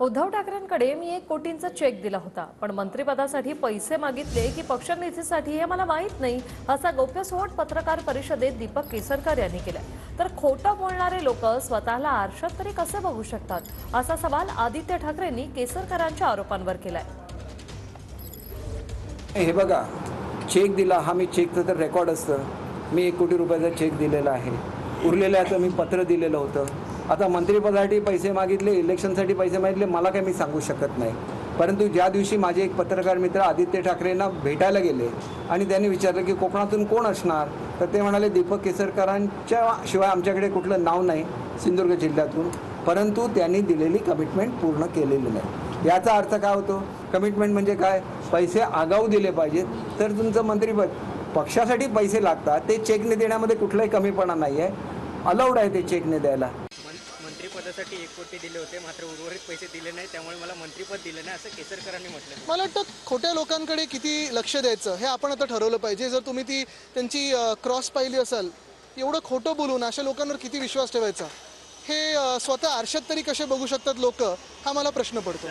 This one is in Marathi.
उद्धव ठाकरेंकडे मी 1 कोटींचा चेक दिला होता, पण मंत्रिपदासाठी पैसे मागितले की पक्षनिधीसाठी हे मला माहित नाही, असा गौप्यस्फोट पत्रकार परिषदेत दीपक केसरकर यांनी केलाय। तर खोटं बोलणारे लोक स्वतःला आरशात तरी कसे बघू शकतात, असा सवाल आदित्य ठाकरेंनी केसरकरांच्या आरोपांवर केलाय। हे बघा, चेक दिला हा मी चेकचं तर रेकॉर्ड असतं। मी 1 कोटी रुपयाचा चेक दिलेला आहे। उरलेल्याचं मी पत्र दिलेलं होतं। आता मंत्रिपदासाठी पैसे मागितले, इलेक्शनसाठी पैसे मागितले, मला काही मी सांगू शकत नाही। परंतु ज्या दिवशी माझे एक पत्रकार मित्र आदित्य ठाकरेंना भेटायला गेले आणि त्यांनी विचारलं की कोकणातून कोण असणार, तर ते म्हणाले दीपक केसरकरांच्या शिवाय आमच्याकडे कुठलं नाव नाही सिंधुदुर्ग जिल्ह्यातून। परंतु त्यांनी दिलेली कमिटमेंट पूर्ण केलेली नाही। याचा अर्थ काय होतो? कमिटमेंट म्हणजे काय? पैसे आगाऊ दिले पाहिजेत तर तुमचं मंत्रिपद। पक्षासाठी पैसे लागतात, ते चेकने देण्यामध्ये कुठलाही कमीपणा नाही आहे, अलाउड आहे ते चेकने द्यायला। मंत्रिपदासाठी 1 कोटी दिले होते, मात्र उर्वरित पैसे दिले नाही, त्यामुळे मला मंत्रिपद दिलं नाही, असं केसरकरांनी म्हटलं। मला वाटतं खोट्या लोकांकडे किती लक्ष द्यायचं हे आपण आता ठरवलं पाहिजे। जर तुम्ही ती त्यांची क्रॉस पाहिली असाल, एवढं खोटं बोलून अशा लोकांवर किती विश्वास ठेवायचा, हे स्वतः आरशात तरी कसे बघू शकतात लोक, हा मला प्रश्न पडतो।